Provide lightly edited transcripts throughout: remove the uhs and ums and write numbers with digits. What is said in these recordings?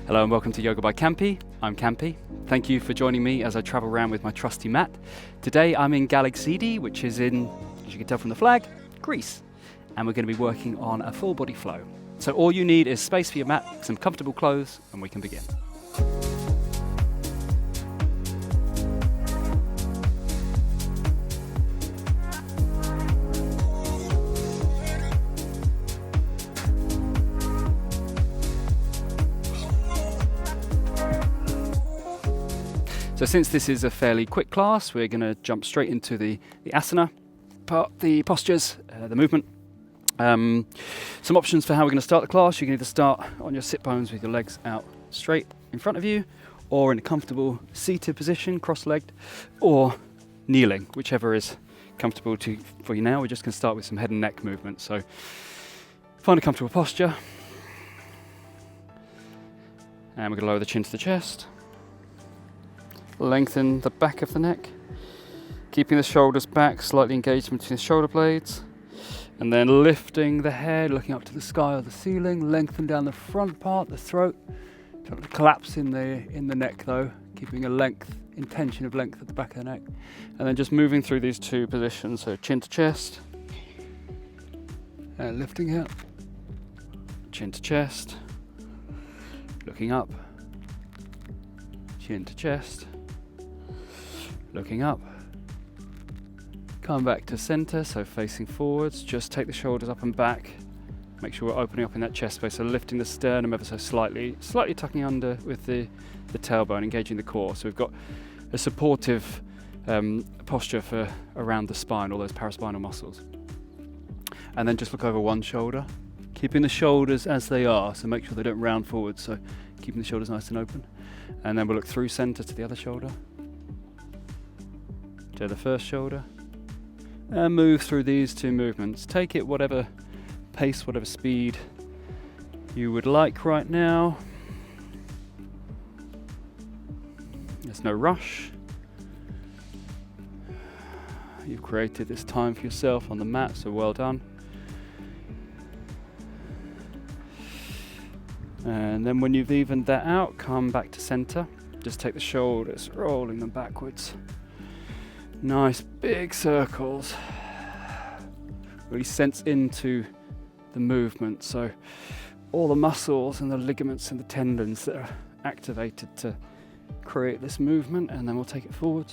Hello and welcome to Yoga by Campi. I'm Campi. Thank you for joining me as I travel around with my trusty mat. Today I'm in Galaxidi, which is in, as you can tell from the flag, Greece. And we're going to be working on a full body flow. So all you need is space for your mat, some comfortable clothes, and we can begin. So since this is a fairly quick class, we're going to jump straight into the asana part, the postures, the movement. Some options for how we're going to start the class. You can either start on your sit bones with your legs out straight in front of you, or in a comfortable seated position, cross-legged, or kneeling, whichever is comfortable for you now. We're just going to start with some head and neck movement. So find a comfortable posture. And we're going to lower the chin to the chest. Lengthen the back of the neck, keeping the shoulders back, slightly engaged between the shoulder blades, and then lifting the head, looking up to the sky or the ceiling. Lengthen down the front part, the throat. Don't collapse in the neck though, keeping a intention of length at the back of the neck. And then just moving through these two positions, so chin to chest, and lifting it, chin to chest, looking up, chin to chest, looking up, come back to center, so facing forwards. Just take the shoulders up and back. Make sure we're opening up in that chest space, so lifting the sternum ever so slightly tucking under with the tailbone, engaging the core. So we've got a supportive posture for around the spine, all those paraspinal muscles. And then just look over one shoulder, keeping the shoulders as they are, so make sure they don't round forward, so keeping the shoulders nice and open. And then we'll look through center to the other shoulder, to the first shoulder, and move through these two movements. Take it whatever pace, whatever speed you would like right now. There's no rush. You've created this time for yourself on the mat, so well done. And then when you've evened that out, come back to center. Just take the shoulders, rolling them backwards. Nice big circles. Really sense into the movement. So all the muscles and the ligaments and the tendons that are activated to create this movement, and then we'll take it forward.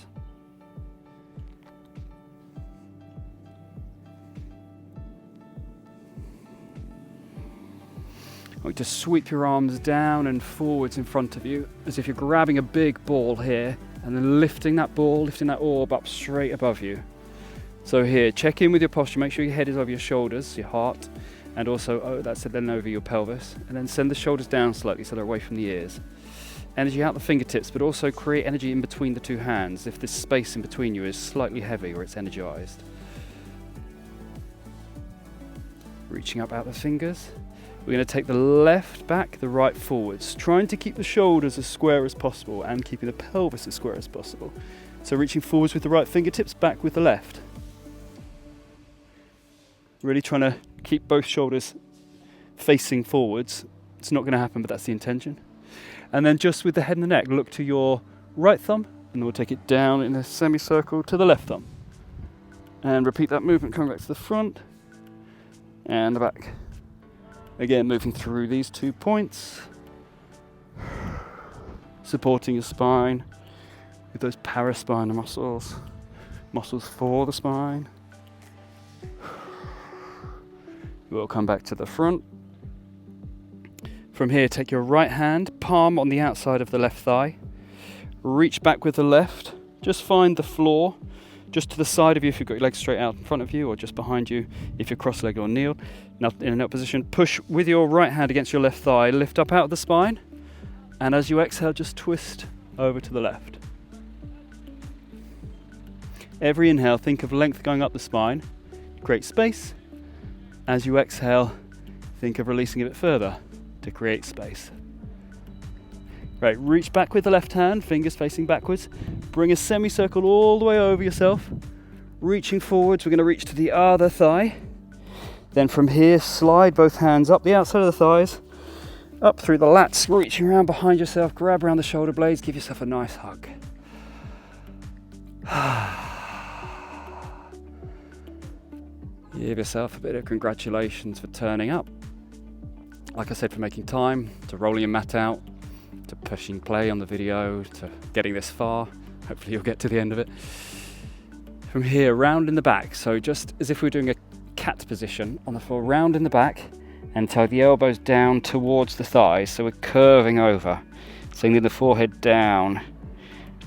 Just sweep your arms down and forwards in front of you, as if you're grabbing a big ball here, and then lifting that orb up straight above you. So here, check in with your posture, make sure your head is over your shoulders, your heart, and also, then over your pelvis, and then send the shoulders down slightly so they're away from the ears. Energy out the fingertips, but also create energy in between the two hands if this space in between you is slightly heavy or it's energized. Reaching up out the fingers. We're going to take the left back, the right forwards, trying to keep the shoulders as square as possible and keeping the pelvis as square as possible. So reaching forwards with the right fingertips, back with the left. Really trying to keep both shoulders facing forwards. It's not going to happen, but that's the intention. And then just with the head and the neck, look to your right thumb, and then we'll take it down in a semicircle to the left thumb. And repeat that movement, coming back to the front and the back. Again, moving through these 2 points, supporting your spine with those paraspinal muscles for the spine. We'll come back to the front. From here, take your right hand, palm on the outside of the left thigh. Reach back with the left. Just find the floor just to the side of you if you've got your legs straight out in front of you, or just behind you if you're cross-legged or kneeled. Now, in a knelt position, push with your right hand against your left thigh, lift up out of the spine, and as you exhale, just twist over to the left. Every inhale, think of length going up the spine, create space. As you exhale, think of releasing a bit further to create space. Right, reach back with the left hand, fingers facing backwards. Bring a semicircle all the way over yourself. Reaching forwards, we're going to reach to the other thigh. Then from here, slide both hands up the outside of the thighs, Up through the lats, reaching around behind yourself, grab around the shoulder blades, give yourself a nice hug. Give yourself a bit of congratulations for turning up. Like I said, for making time, to rolling your mat out, to pushing play on the video, to getting this far. Hopefully you'll get to the end of it. From here, round in the back. So just as if we were doing a cat position on the floor, round in the back, and tie the elbows down towards the thighs. So we're curving over, sending the forehead down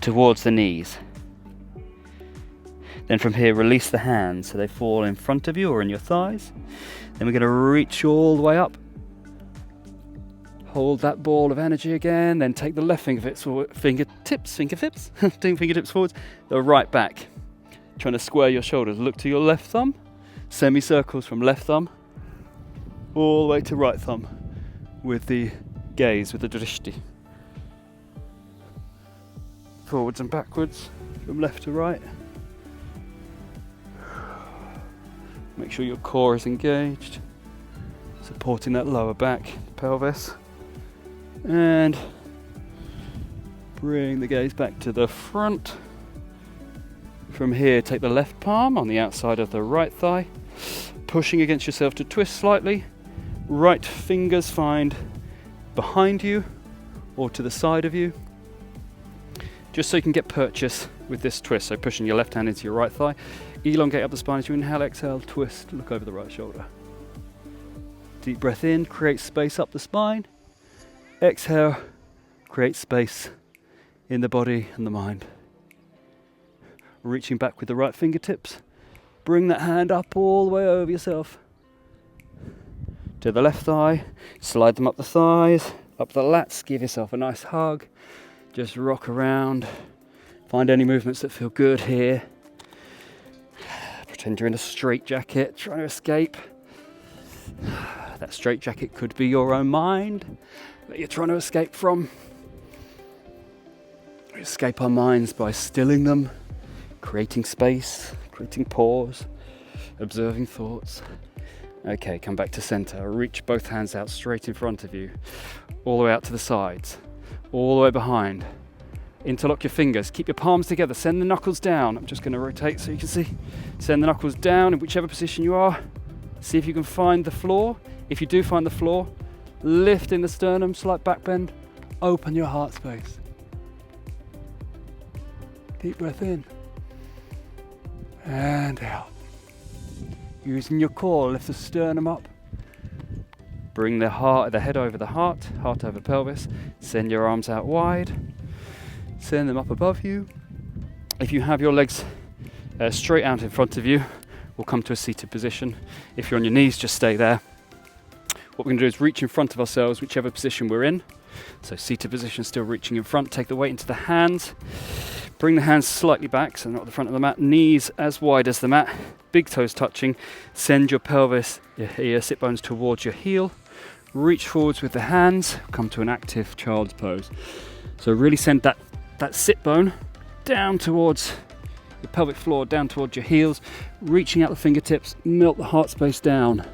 towards the knees. Then from here, release the hands so they fall in front of you or in your thighs. Then we're going to reach all the way up. Hold that ball of energy again. Then take the left fingertips forward, doing fingertips forwards. The right back. Trying to square your shoulders. Look to your left thumb. Semicircles from left thumb all the way to right thumb with the gaze, with the drishti. Forwards and backwards from left to right. Make sure your core is engaged, supporting that lower back, pelvis. And bring the gaze back to the front. From here, take the left palm on the outside of the right thigh, pushing against yourself to twist slightly. Right fingers find behind you or to the side of you, just so you can get purchase with this twist. So pushing your left hand into your right thigh. Elongate up the spine as you inhale, exhale, twist, look over the right shoulder. Deep breath in, create space up the spine. Exhale, create space in the body and the mind. Reaching back with the right fingertips. Bring that hand up all the way over yourself. To the left thigh, slide them up the thighs, up the lats, give yourself a nice hug. Just rock around. Find any movements that feel good here. Pretend you're in a straitjacket, trying to escape. That straitjacket could be your own mind that you're trying to escape from. We escape our minds by stilling them, creating space, creating pause, observing thoughts. Okay, come back to center. Reach both hands out straight in front of you, all the way out to the sides, all the way behind. Interlock your fingers, keep your palms together, send the knuckles down. I'm just going to rotate so you can see. Send the knuckles down in whichever position you are. See if you can find the floor. If you do find the floor, lift in the sternum, slight back bend, open your heart space. Deep breath in and out. Using your core, lift the sternum up. Bring the head over the heart over pelvis. Send your arms out wide. Send them up above you. If you have your legs straight out in front of you, we'll come to a seated position. If you're on your knees, just stay there. What we're going to do is reach in front of ourselves, whichever position we're in. So seated position, still reaching in front. Take the weight into the hands. Bring the hands slightly back, so not at the front of the mat. Knees as wide as the mat. Big toes touching. Send your pelvis, your sit bones towards your heel. Reach forwards with the hands. Come to an active child's pose. So really send that sit bone down towards the pelvic floor, down towards your heels. Reaching out the fingertips, melt the heart space down.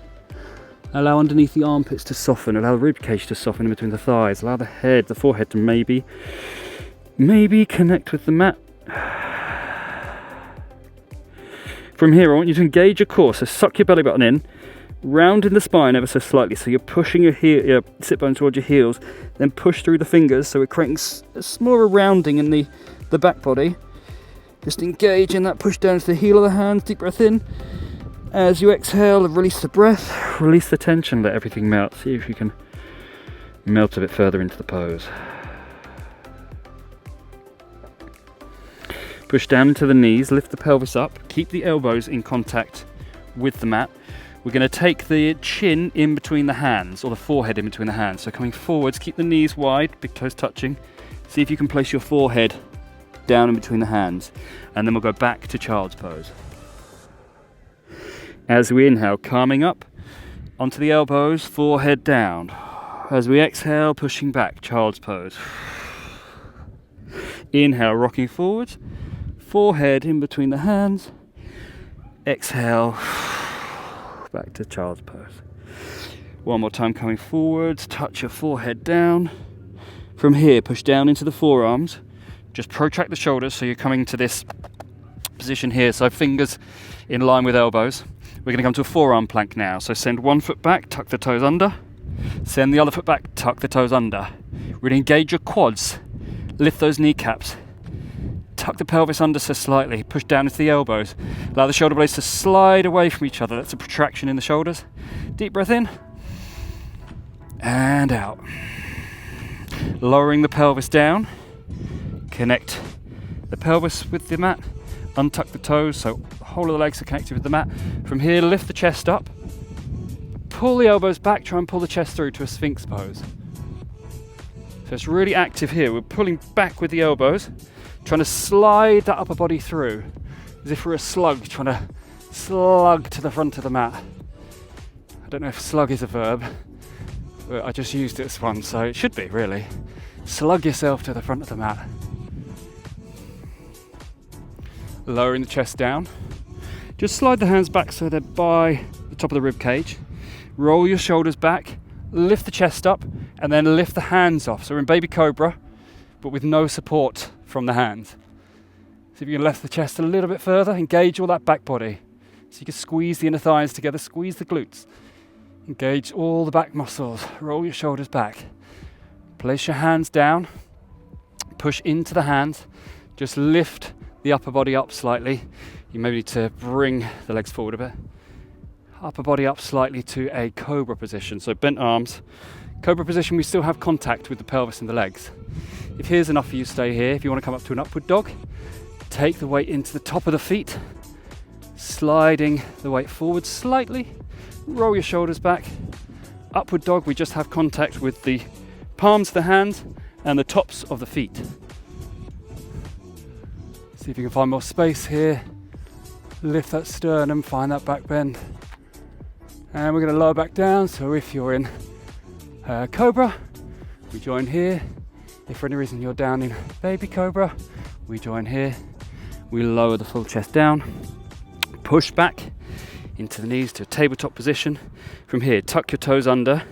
Allow underneath the armpits to soften. Allow the rib cage to soften in between the thighs. Allow the forehead to maybe connect with the mat. From here, I want you to engage your core. So suck your belly button in, round in the spine ever so slightly. So you're pushing your sit bone towards your heels, then push through the fingers. So we're creating a smaller rounding in the back body. Just engage in that push down to the heel of the hands. Deep breath in. As you exhale, release the breath, release the tension, let everything melt. See if you can melt a bit further into the pose. Push down into the knees, lift the pelvis up, keep the elbows in contact with the mat. We're going to take the chin in between the hands, or the forehead in between the hands. So coming forwards, keep the knees wide, big toes touching. See if you can place your forehead down in between the hands. And then we'll go back to child's pose. As we inhale, calming up onto the elbows, forehead down. As we exhale, pushing back, child's pose. Inhale, rocking forwards, forehead in between the hands. Exhale, back to child's pose. One more time coming forwards, touch your forehead down. From here, push down into the forearms. Just protract the shoulders so you're coming to this position here, so fingers in line with elbows. We're going to come to a forearm plank now. So send one foot back, tuck the toes under. Send the other foot back, tuck the toes under. Really engage your quads. Lift those kneecaps. Tuck the pelvis under so slightly. Push down into the elbows. Allow the shoulder blades to slide away from each other. That's a protraction in the shoulders. Deep breath in. And out. Lowering the pelvis down. Connect the pelvis with the mat. Untuck the toes so the whole of the legs are connected with the mat. From here, lift the chest up. Pull the elbows back. Try and pull the chest through to a Sphinx pose. So it's really active here. We're pulling back with the elbows. Trying to slide that upper body through. As if we're a slug trying to slug to the front of the mat. I don't know if slug is a verb. But I just used it as one, so it should be really. Slug yourself to the front of the mat. Lowering the chest down. Just slide the hands back so they're by the top of the rib cage. Roll your shoulders back, lift the chest up, and then lift the hands off. So we're in baby cobra, but with no support from the hands. So if you can lift the chest a little bit further, engage all that back body. So you can squeeze the inner thighs together, squeeze the glutes. Engage all the back muscles, roll your shoulders back. Place your hands down, push into the hands, just lift the upper body up slightly. You may need to bring the legs forward a bit. Upper body up slightly to a cobra position. So bent arms. Cobra position, we still have contact with the pelvis and the legs. If here's enough for you, stay here. If you want to come up to an upward dog, take the weight into the top of the feet, sliding the weight forward slightly. Roll your shoulders back. Upward dog, we just have contact with the palms of the hands and the tops of the feet. See if you can find more space here. Lift that sternum, find that back bend. And we're going to lower back down. So if you're in Cobra, we join here. If for any reason you're down in Baby Cobra, we join here. We lower the full chest down. Push back into the knees to a tabletop position. From here, tuck your toes under.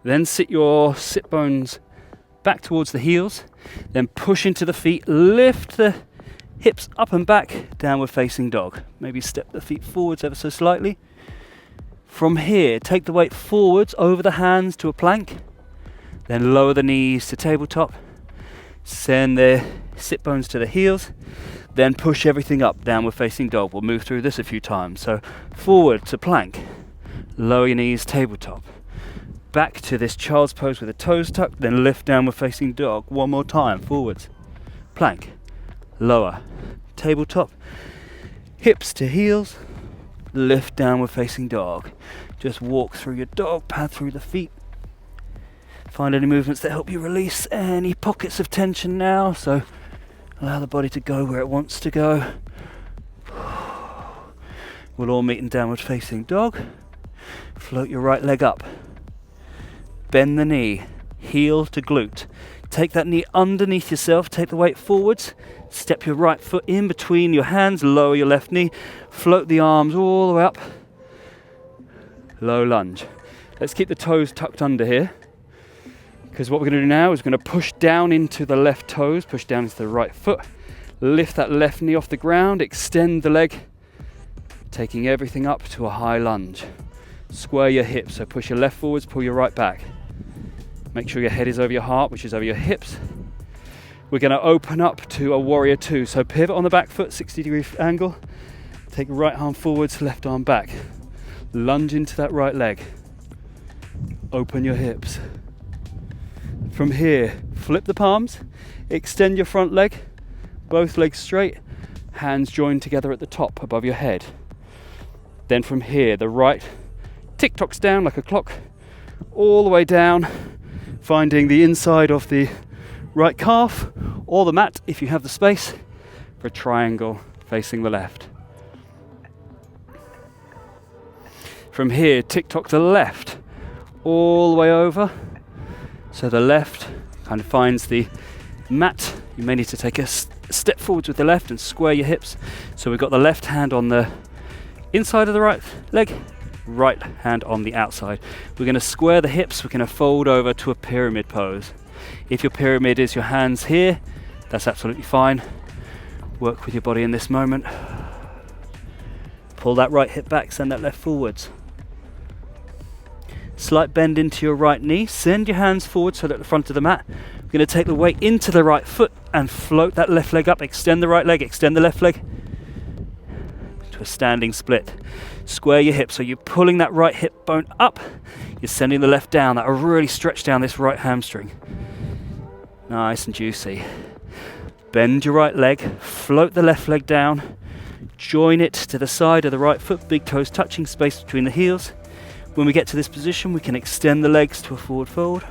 Then sit your sit bones back towards the heels. Then push into the feet. Lift the hips up and back, downward facing dog. Maybe step the feet forwards ever so slightly. From here, take the weight forwards over the hands to a plank. Then lower the knees to tabletop. Send the sit bones to the heels. Then push everything up, downward facing dog. We'll move through this a few times. So forward to plank. Lower your knees, tabletop. Back to this child's pose with the toes tucked. Then lift downward facing dog. One more time, forwards. Plank. Lower, tabletop, hips to heels, lift downward facing dog. Just walk through your dog, pad through the feet. Find any movements that help you release any pockets of tension now. So allow the body to go where it wants to go. We'll all meet in downward facing dog. Float your right leg up. Bend the knee, heel to glute. Take that knee underneath yourself, take the weight forwards, step your right foot in between your hands, lower your left knee, float the arms all the way up, low lunge. Let's keep the toes tucked under here, because what we're going to do now is we're going to push down into the left toes, push down into the right foot, lift that left knee off the ground, extend the leg, taking everything up to a high lunge. Square your hips, so push your left forwards, pull your right back. Make sure your head is over your heart, which is over your hips. We're going to open up to a warrior two. So pivot on the back foot, 60-degree angle. Take right arm forwards, left arm back. Lunge into that right leg. Open your hips. From here, flip the palms. Extend your front leg. Both legs straight. Hands joined together at the top above your head. Then from here, the right tick-tocks down like a clock. All the way down. Finding the inside of the right calf or the mat if you have the space for a triangle facing the left. From here, tick-tock to the left, all the way over. So the left kind of finds the mat. You may need to take a step forwards with the left and square your hips. So we've got the left hand on the inside of the right leg, right hand on the outside. We're going to square the hips, we're going to fold over to a pyramid pose. If your pyramid is your hands here, that's absolutely fine. Work with your body in this moment. Pull that right hip back, send that left forwards. Slight bend into your right knee, send your hands forward so that at the front of the mat. We're going to take the weight into the right foot and float that left leg up, extend the right leg, extend the left leg to a standing split. Square your hips, so you're pulling that right hip bone up, you're sending the left down. That'll really stretch down this right hamstring. Nice and juicy. Bend your right leg, float the left leg down, join it to the side of the right foot, big toes touching, space between the heels. When we get to this position, we can extend the legs to a forward fold.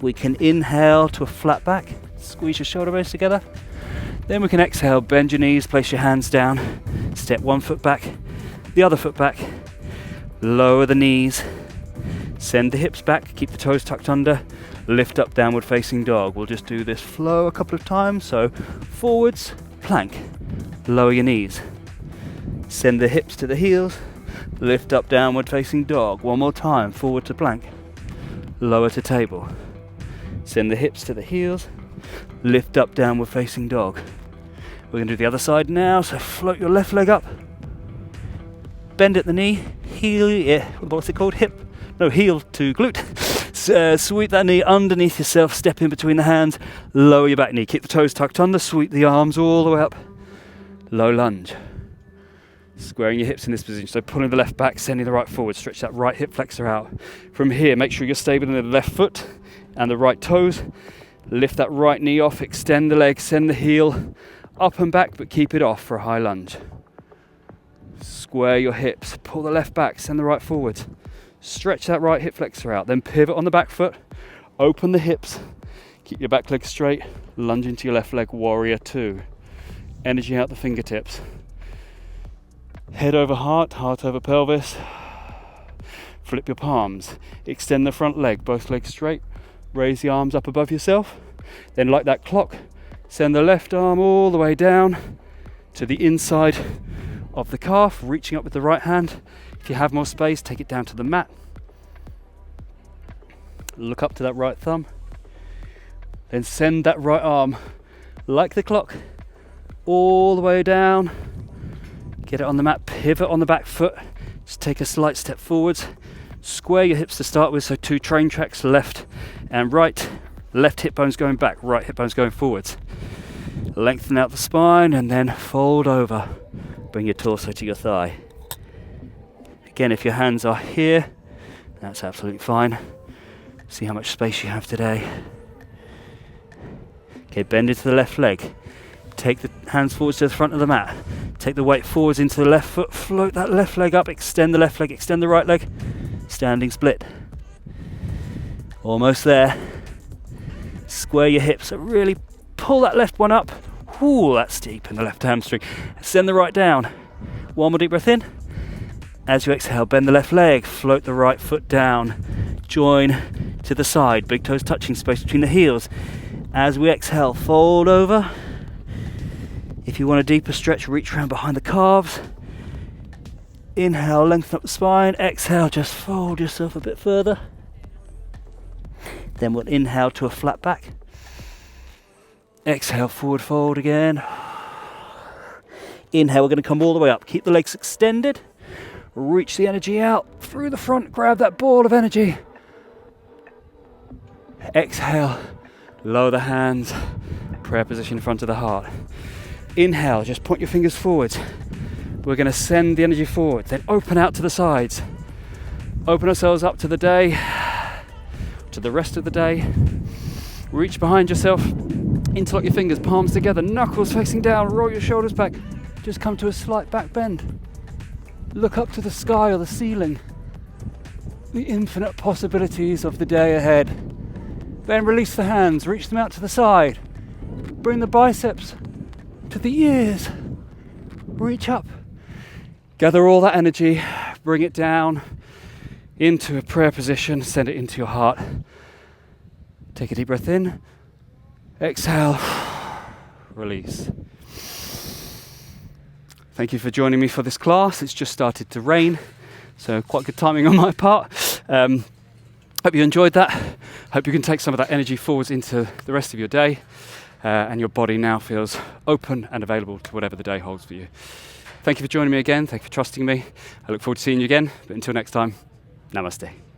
We can inhale to a flat back, squeeze your shoulder blades together. Then we can exhale, bend your knees, place your hands down, step one foot back, the other foot back, lower the knees, send the hips back, keep the toes tucked under, lift up, downward facing dog. We'll just do this flow a couple of times. So forwards, plank, lower your knees, send the hips to the heels, lift up, downward facing dog. One more time, forward to plank, lower to table, send the hips to the heels, lift up, downward facing dog. We're going to do the other side now, so float your left leg up, bend at the knee, heel, what's it called, heel to glute. Sweep that knee underneath yourself, step in between the hands, lower your back knee, keep the toes tucked under, sweep the arms all the way up, low lunge. Squaring your hips in this position, so pulling the left back, sending the right forward, stretch that right hip flexor out. From here, make sure you're stable in the left foot and the right toes. Lift that right knee off, extend the leg, send the heel up and back, but keep it off for a high lunge. Square your hips, pull the left back, send the right forward. Stretch that right hip flexor out, then pivot on the back foot, open the hips, keep your back leg straight, lunge into your left leg, warrior two. Energy out the fingertips. Head over heart, heart over pelvis. Flip your palms, extend the front leg, both legs straight, raise the arms up above yourself. Then like that clock, send the left arm all the way down to the inside of the calf, reaching up with the right hand. If you have more space, take it down to the mat. Look up to that right thumb. Then send that right arm, like the clock, all the way down. Get it on the mat, pivot on the back foot. Just take a slight step forwards. Square your hips to start with, so two train tracks, left and right. Left hip bone's going back, right hip bone's going forwards. Lengthen out the spine and then fold over. Bring your torso to your thigh. Again, if your hands are here, that's absolutely fine. See how much space you have today. Okay, bend into the left leg. Take the hands forwards to the front of the mat. Take the weight forwards into the left foot. Float that left leg up. Extend the left leg. Extend the right leg. Standing split. Almost there. Square your hips. So really pull that left one up. Ooh, that's deep in the left hamstring. Send the right down. One more deep breath in. As you exhale, bend the left leg. Float the right foot down. Join to the side. Big toes touching, space between the heels. As we exhale, fold over. If you want a deeper stretch, reach around behind the calves. Inhale, lengthen up the spine. Exhale, just fold yourself a bit further. Then we'll inhale to a flat back. Exhale, forward fold again. Inhale, we're going to come all the way up. Keep the legs extended. Reach the energy out through the front. Grab that ball of energy. Exhale, lower the hands. Prayer position in front of the heart. Inhale, just point your fingers forwards. We're going to send the energy forward, then open out to the sides. Open ourselves up to the day, to the rest of the day. Reach behind yourself, interlock your fingers, palms together, knuckles facing down, roll your shoulders back. Just come to a slight back bend. Look up to the sky or the ceiling. The infinite possibilities of the day ahead. Then release the hands, reach them out to the side. Bring the biceps to the ears. Reach up. Gather all that energy, bring it down into a prayer position, send it into your heart. Take a deep breath in. Exhale. Release. Thank you for joining me for this class. It's just started to rain, So quite good timing on my part. Hope you enjoyed that. Hope you can take some of that energy forwards into the rest of your day, and your body now feels open and available to whatever the day holds for you. Thank you for joining me again. Thank you for trusting me. I look forward to seeing you again. But until next time, namaste.